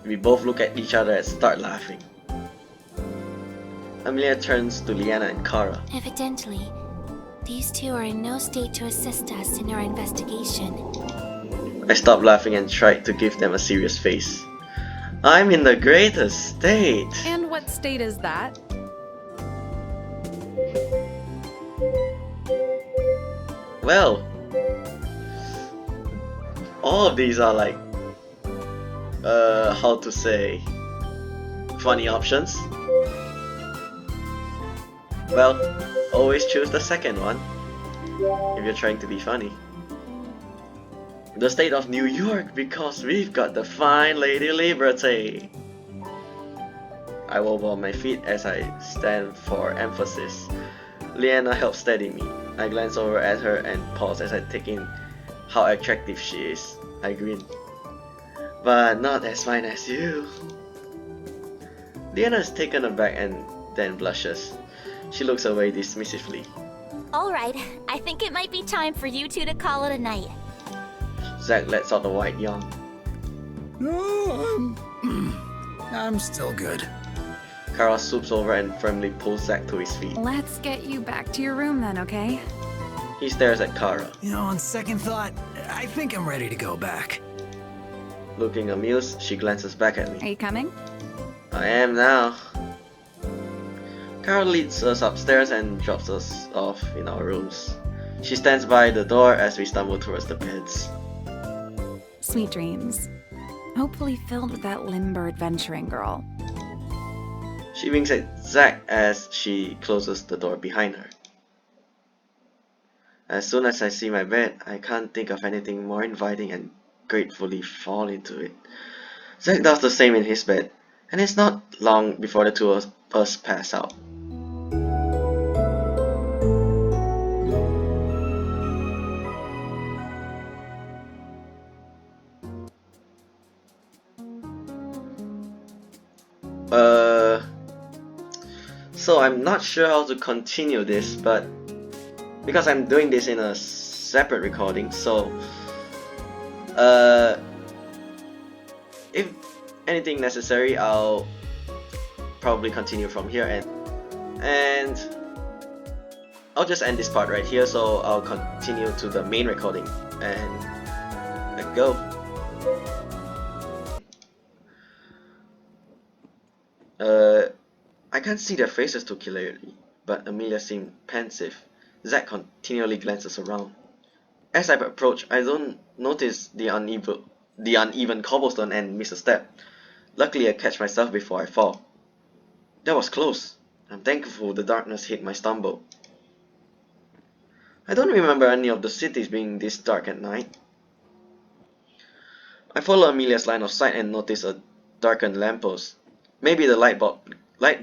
We both look at each other and start laughing. Amelia turns to Leanna and Kara. Evidently, these two are in no state to assist us in our investigation. I stopped laughing and tried to give them a serious face. I'm in the greatest state. And what state is that? Well, all of these are like, how to say, funny options? Well, always choose the second one if you're trying to be funny. The state of New York, because we've got the fine Lady Liberty. I wobble on my feet as I stand for emphasis. Leanna helps steady me. I glance over at her and pause as I take in how attractive she is. I grin. But not as fine as you. Leanna is taken aback and then blushes. She looks away dismissively. Alright, I think it might be time for you two to call it a night. Zack lets out a wide yawn. No, I'm still good. Kara swoops over and firmly pulls Zack to his feet. Let's get you back to your room then, okay? He stares at Kara. You know, on second thought, I think I'm ready to go back. Looking amused, she glances back at Are me. you coming? I am now. Kara leads us upstairs and drops us off in our rooms. She stands by the door as we stumble towards the beds. Sweet dreams. Hopefully filled with that limber adventuring girl. She winks at Zack as she closes the door behind her. As soon as I see my bed, I can't think of anything more inviting and gratefully fall into it. Zack does the same in his bed, and it's not long before the two of us pass out. So I'm not sure how to continue this, but because I'm doing this in a separate recording, so if anything necessary, I'll probably continue from here, and I'll just end this part right here. So I'll continue to the main recording and let go. I can't see their faces too clearly, but Amelia seemed pensive. Zack continually glances around. As I approach, I don't notice the uneven cobblestone and miss a step. Luckily, I catch myself before I fall. That was close. I'm thankful the darkness hid my stumble. I don't remember any of the cities being this dark at night. I follow Amelia's line of sight and notice a darkened lamppost. Maybe the light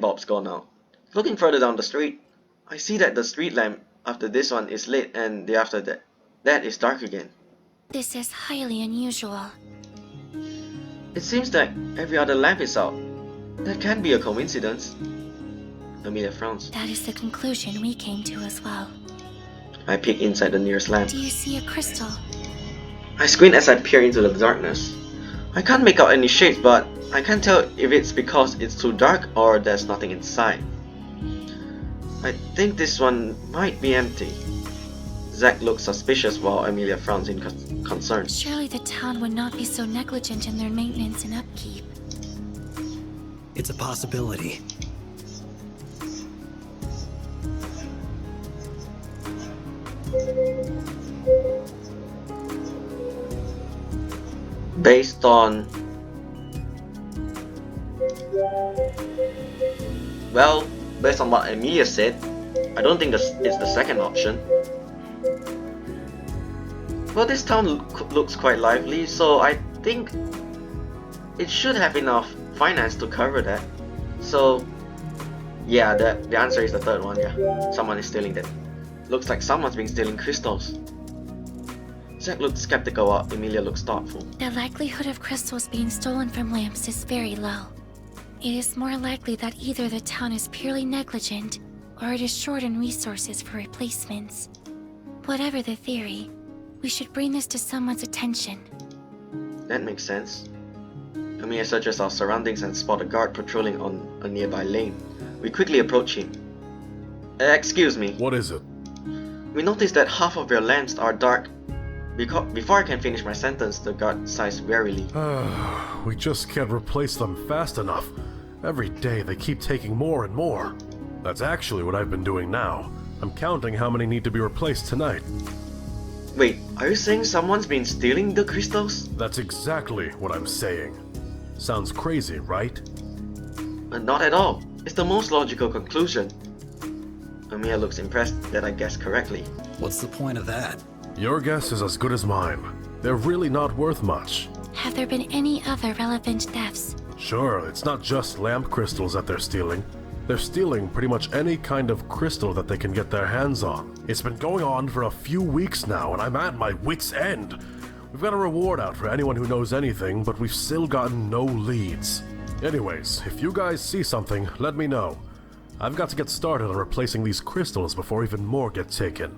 bulb's gone out. Looking further down the street, I see that the street lamp after this one is lit and the after that is dark again. This is highly unusual. It seems that every other lamp is out. That can't be a coincidence. Amelia frowns. That is the conclusion we came to as well. I peek inside the nearest lamp. Do you see a crystal? I squint as I peer into the darkness. I can't make out any shapes, but I can't tell if it's because it's too dark or there's nothing inside. I think this one might be empty. Zack looks suspicious while Amelia frowns in concern. Surely the town would not be so negligent in their maintenance and upkeep. It's a possibility. Based on... Well, based on what Amelia said, I don't think it's the second option. Well, this town looks quite lively, so I think it should have enough finance to cover that. So, yeah, the answer is the third one, yeah. Someone is stealing that. Looks like someone's been stealing crystals. Zack looks skeptical while Amelia looks thoughtful. The likelihood of crystals being stolen from lamps is very low. It is more likely that either the town is purely negligent, or it is short in resources for replacements. Whatever the theory, we should bring this to someone's attention. That makes sense. Amelia searches our surroundings and spot a guard patrolling on a nearby lane. We quickly approach him. Excuse me. What is it? We notice that half of your lamps are dark. Before I can finish my sentence, the guard sighs wearily. We just can't replace them fast enough. Every day they keep taking more and more. That's actually what I've been doing now. I'm counting how many need to be replaced tonight. Wait, are you saying someone's been stealing the crystals? That's exactly what I'm saying. Sounds crazy, right? Not at all. It's the most logical conclusion. Amelia looks impressed that I guessed correctly. What's the point of that? Your guess is as good as mine. They're really not worth much. Have there been any other relevant thefts? Sure, it's not just lamp crystals that they're stealing. They're stealing pretty much any kind of crystal that they can get their hands on. It's been going on for a few weeks now, and I'm at my wit's end. We've got a reward out for anyone who knows anything, but we've still gotten no leads. Anyways, if you guys see something, let me know. I've got to get started on replacing these crystals before even more get taken.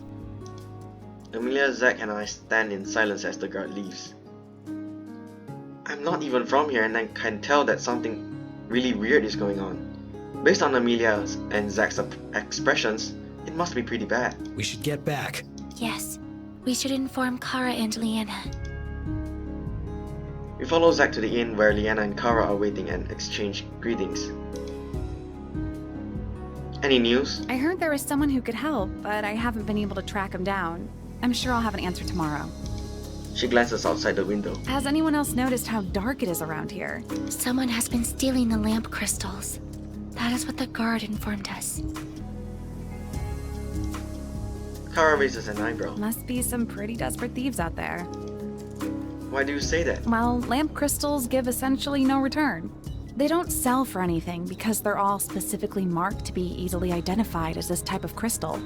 Amelia, Zack, and I stand in silence as the guard leaves. I'm not even from here, and I can tell that something really weird is going on. Based on Amelia's and Zack's expressions, it must be pretty bad. We should get back. Yes. We should inform Kara and Leanna. We follow Zack to the inn where Leanna and Kara are waiting and exchange greetings. Any news? I heard there was someone who could help, but I haven't been able to track him down. I'm sure I'll have an answer tomorrow. She glances outside the window. Has anyone else noticed how dark it is around here? Someone has been stealing the lamp crystals. That is what the guard informed us. Kara raises an eyebrow. Must be some pretty desperate thieves out there. Why do you say that? Well, lamp crystals give essentially no return. They don't sell for anything because they're all specifically marked to be easily identified as this type of crystal.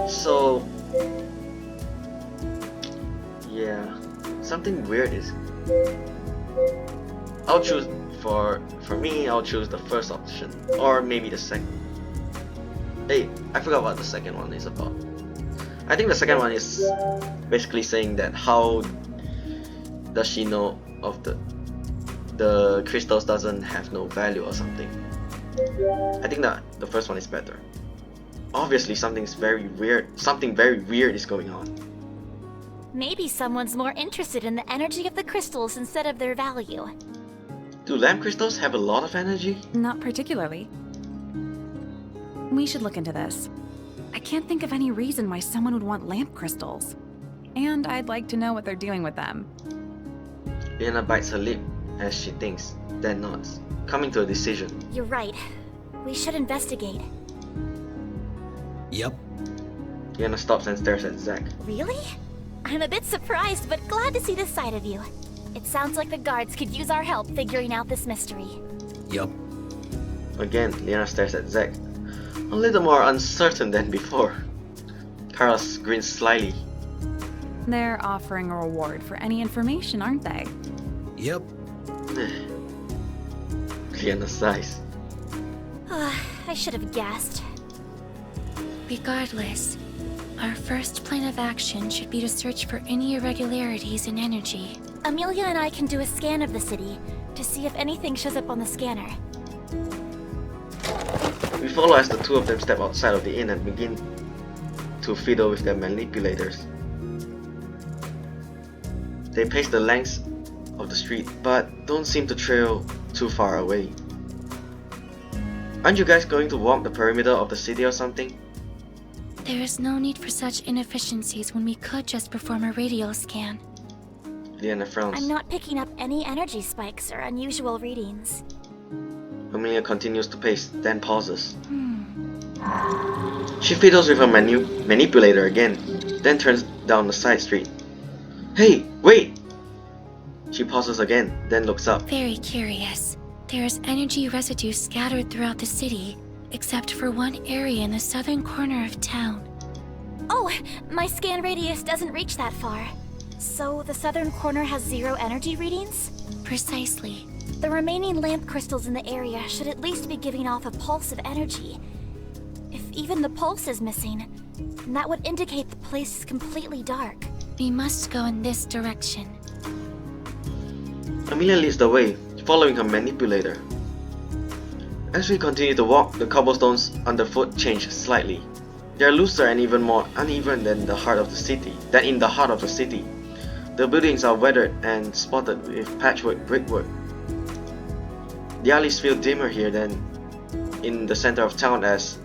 So, yeah, something weird is. I'll choose for me. I'll choose the first option, or maybe the second. Hey, I forgot what the second one is about. I think the second one is basically saying that how does she know of the crystals doesn't have no value or something. I think that the first one is better. Obviously something very weird is going on. Maybe someone's more interested in the energy of the crystals instead of their value. Do lamp crystals have a lot of energy? Not particularly. We should look into this. I can't think of any reason why someone would want lamp crystals. And I'd like to know what they're doing with them. Leanna bites her lip as she thinks, then nods, coming to a decision. You're right. We should investigate. Yep. Leanna stops and stares at Zack. Really? I'm a bit surprised, but glad to see this side of you. It sounds like the guards could use our help figuring out this mystery. Yup. Again, Leanna stares at Zack, a little more uncertain than before. Carlos grins slyly. They're offering a reward for any information, aren't they? Yep. Leanna sighs. I should have guessed. Regardless, our first plan of action should be to search for any irregularities in energy. Amelia and I can do a scan of the city to see if anything shows up on the scanner. We follow as the two of them step outside of the inn and begin to fiddle with their manipulators. They pace the length of the street, but don't seem to trail too far away. Aren't you guys going to walk the perimeter of the city or something? There is no need for such inefficiencies when we could just perform a radial scan. Leanna frowns. I'm not picking up any energy spikes or unusual readings. Amelia continues to pace, then pauses. She fiddles with her manipulator again, then turns down the side street. Hey, wait! She pauses again, then looks up. Very curious. There is energy residue scattered throughout the city, except for one area in the southern corner of town. Oh, my scan radius doesn't reach that far. So the southern corner has 0 energy readings? Precisely. The remaining lamp crystals in the area should at least be giving off a pulse of energy. If even the pulse is missing, then that would indicate the place is completely dark. We must go in this direction. Amelia leads the way, following her manipulator. As we continue to walk, the cobblestones underfoot change slightly. They are looser and even more uneven than in the heart of the city. The buildings are weathered and spotted with patchwork brickwork. The alleys feel dimmer here than in the center of town as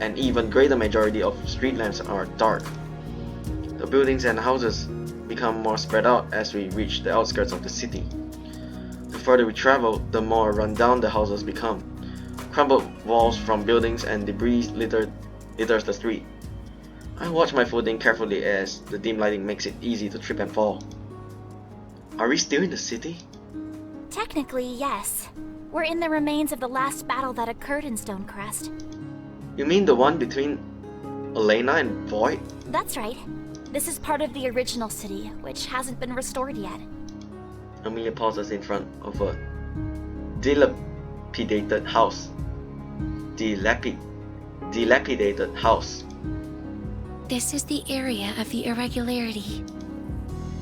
an even greater majority of street lamps are dark. The buildings and houses become more spread out as we reach the outskirts of the city. The further we travel, the more run-down the houses become. Crumbled walls from buildings and debris litters the street. I watch my footing carefully as the dim lighting makes it easy to trip and fall. Are we still in the city? Technically, yes. We're in the remains of the last battle that occurred in Stonecrest. You mean the one between Leanna and Void? That's right. This is part of the original city, which hasn't been restored yet. Amelia pauses in front of a dilapidated house. Dilapidated house. This is the area of the irregularity.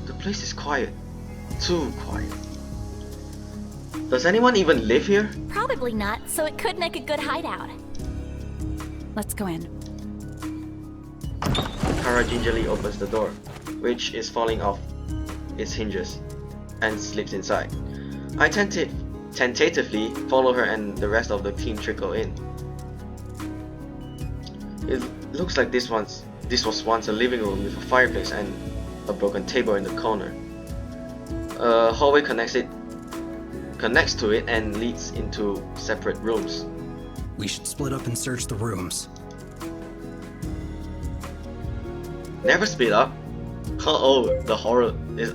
The place is quiet. Too quiet. Does anyone even live here? Probably not, so it could make a good hideout. Let's go in. Kara gingerly opens the door, which is falling off its hinges, and slips inside. I tentatively follow her and the rest of the team trickle in. It looks like this was once a living room with a fireplace and a broken table in the corner. A hallway connects to it and leads into separate rooms. We should split up and search the rooms. Never split up? Oh, the horror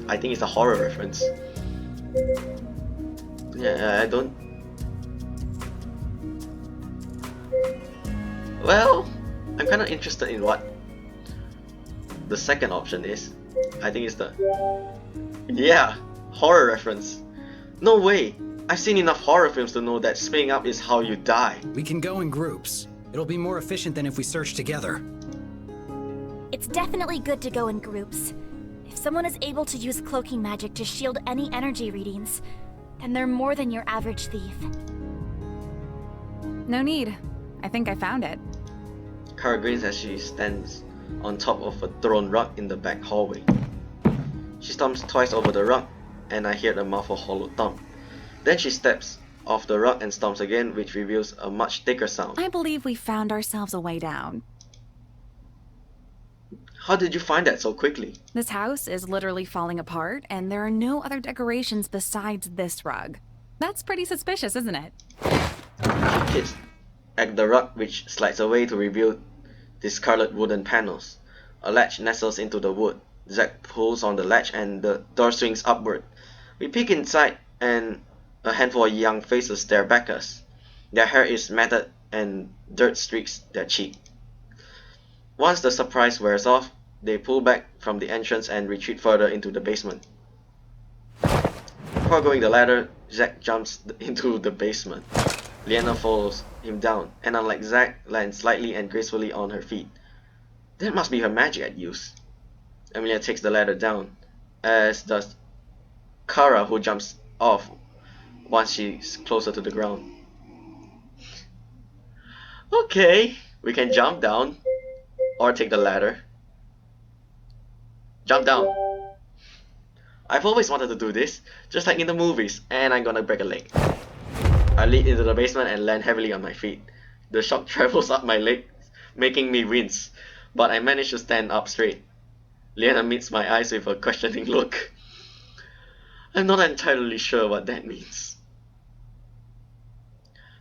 I think it's a horror reference. Yeah, I don't. Well, I'm kind of interested in what the second option is. I think it's the. Yeah, horror reference. No way! I've seen enough horror films to know that splitting up is how you die. We can go in groups. It'll be more efficient than if we search together. It's definitely good to go in groups. If someone is able to use cloaking magic to shield any energy readings, then they're more than your average thief. No need. I think I found it. Kara grins as she stands on top of a thrown rug in the back hallway. She stomps twice over the rug, and I hear a muffled hollow thump. Then she steps off the rug and stomps again, which reveals a much thicker sound. I believe we found ourselves a way down. How did you find that so quickly? This house is literally falling apart, and there are no other decorations besides this rug. That's pretty suspicious, isn't it? She hits at the rug, which slides away to reveal discolored wooden panels. A latch nestles into the wood. Zack pulls on the latch and the door swings upward. We peek inside and a handful of young faces stare back at us. Their hair is matted and dirt streaks their cheek. Once the surprise wears off, they pull back from the entrance and retreat further into the basement. Before going the ladder, Zack jumps into the basement. Leanna follows him down, and unlike Zack, lands lightly and gracefully on her feet. That must be her magic at use. Amelia takes the ladder down, as does Kara, who jumps off once she's closer to the ground. Okay, we can jump down, or take the ladder. Jump down. I've always wanted to do this, just like in the movies, and I'm gonna break a leg. I leap into the basement and land heavily on my feet. The shock travels up my legs, making me wince, but I manage to stand up straight. Leanna meets my eyes with a questioning look. I'm not entirely sure what that means.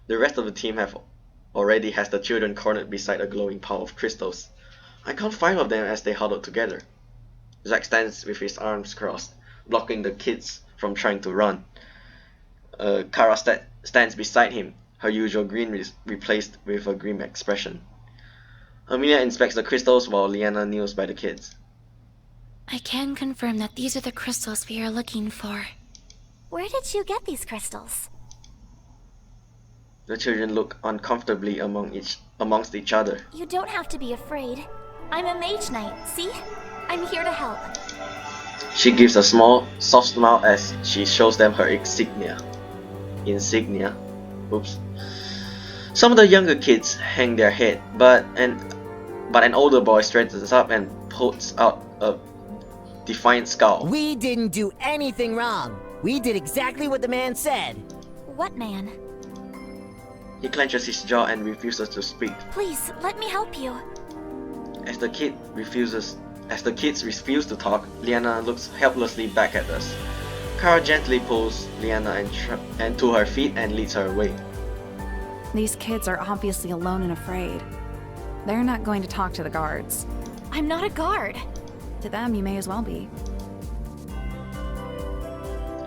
The rest of the team already has the children cornered beside a glowing pile of crystals. I count 5 of them as they huddle together. Zack stands with his arms crossed, blocking the kids from trying to run. Kara stands beside him, her usual grin replaced with a grim expression. Amelia inspects the crystals while Leanna kneels by the kids. I can confirm that these are the crystals we are looking for. Where did you get these crystals? The children look uncomfortably amongst each other. You don't have to be afraid. I'm a Mage-Knight, see? I'm here to help. She gives a small, soft smile as she shows them her insignia. Oops. Some of the younger kids hang their head, but an older boy straightens up and puts out a defiant scowl. We didn't do anything wrong. We did exactly what the man said. What man? He clenches his jaw and refuses to speak. Please, let me help you. As the kids refuse to talk, Leanna looks helplessly back at us. Kara gently pulls Leanna and to her feet and leads her away. These kids are obviously alone and afraid. They're not going to talk to the guards. I'm not a guard. To them, you may as well be.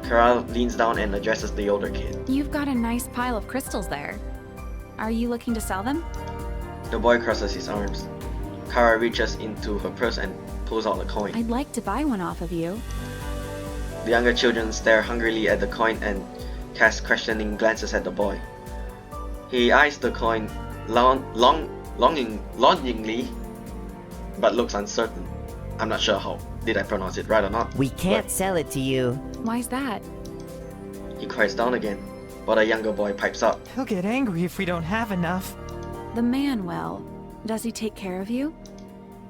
Kara leans down and addresses the older kid. You've got a nice pile of crystals there. Are you looking to sell them? The boy crosses his arms. Kara reaches into her purse and pulls out a coin. I'd like to buy one off of you. The younger children stare hungrily at the coin and cast questioning glances at the boy. He eyes the coin longingly, but looks uncertain. I'm not sure how. Did I pronounce it right or not? We can't sell it to you. Why's that? He quiets down again, but a younger boy pipes up. He'll get angry if we don't have enough. The man, well, does he take care of you?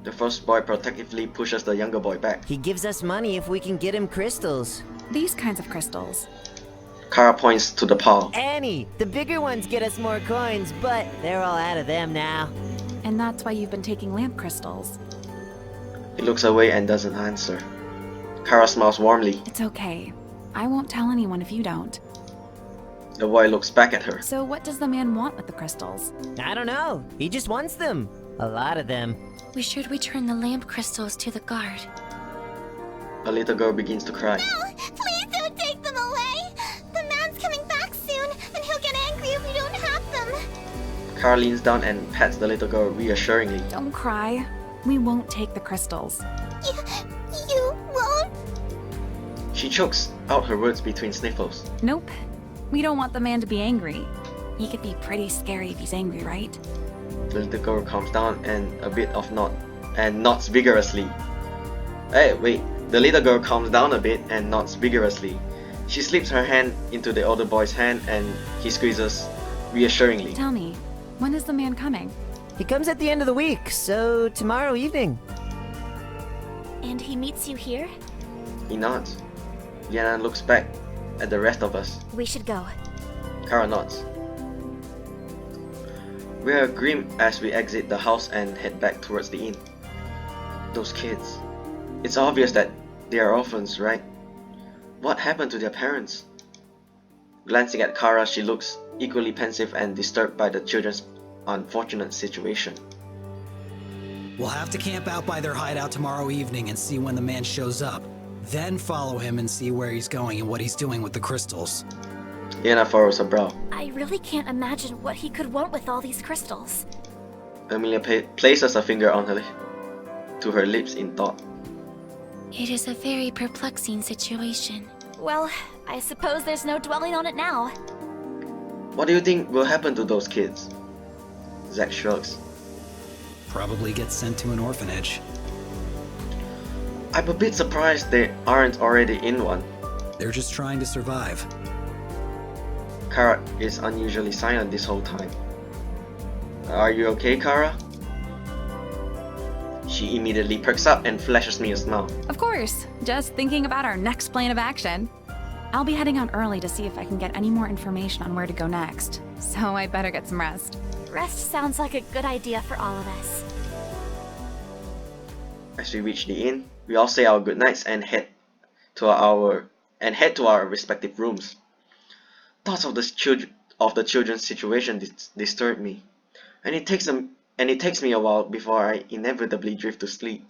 The first boy protectively pushes the younger boy back. He gives us money if we can get him crystals. These kinds of crystals. Kara points to the pile. Annie, the bigger ones get us more coins, but they're all out of them now. And that's why you've been taking lamp crystals. He looks away and doesn't answer. Kara smiles warmly. It's okay. I won't tell anyone if you don't. The boy looks back at her. So what does the man want with the crystals? I don't know. He just wants them. A lot of them. We should return the lamp crystals to the guard. A little girl begins to cry. No, please don't take them away. The man's coming back soon, and he'll get angry if we don't have them. Kara leans down and pats the little girl reassuringly. Don't cry. We won't take the crystals. You won't? She chokes out her words between sniffles. Nope. We don't want the man to be angry. He could be pretty scary if he's angry, right? The little girl calms down and nods vigorously. Hey, wait. The little girl calms down a bit and nods vigorously. She slips her hand into the older boy's hand and he squeezes reassuringly. Tell me, when is the man coming? He comes at the end of the week, so tomorrow evening. And he meets you here? He nods. Leanna looks back at the rest of us. We should go. Kara nods. We are grim as we exit the house and head back towards the inn. Those kids. It's obvious that they are orphans, right? What happened to their parents? Glancing at Kara, she looks equally pensive and disturbed by the children's unfortunate situation. We'll have to camp out by their hideout tomorrow evening and see when the man shows up. Then follow him and see where he's going and what he's doing with the crystals. Leanna furrows her brow. I really can't imagine what he could want with all these crystals. Amelia places a finger on to her lips in thought. It is a very perplexing situation. Well, I suppose there's no dwelling on it now. What do you think will happen to those kids? Zack shrugs. Probably get sent to an orphanage. I'm a bit surprised they aren't already in one. They're just trying to survive. Kara is unusually silent this whole time. Are you okay, Kara? She immediately perks up and flashes me a smile. Of course. Just thinking about our next plan of action. I'll be heading out early to see if I can get any more information on where to go next. So I better get some rest. Rest sounds like a good idea for all of us. As we reach the inn, we all say our goodnights and head to our respective rooms. Thoughts of the children's situation disturb me, and it takes me a while before I inevitably drift to sleep.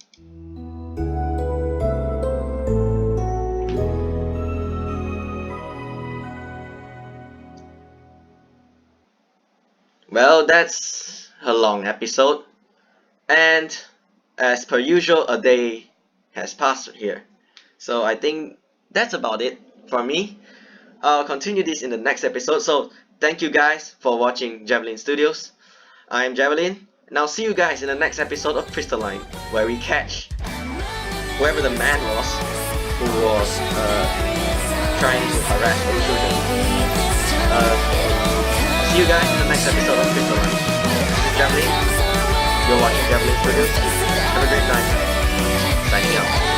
Well, that's a long episode, and as per usual, a day has passed here. So I think that's about it for me. I'll continue this in the next episode, so thank you guys for watching Javelin Studios. I'm Javelin, and I'll see you guys in the next episode of Crystalline, where we catch whoever the man was who was trying to harass the children. See you guys in the next episode of Crystalline. Javelin, you're watching Javelin Studios. Have a great night. Signing out.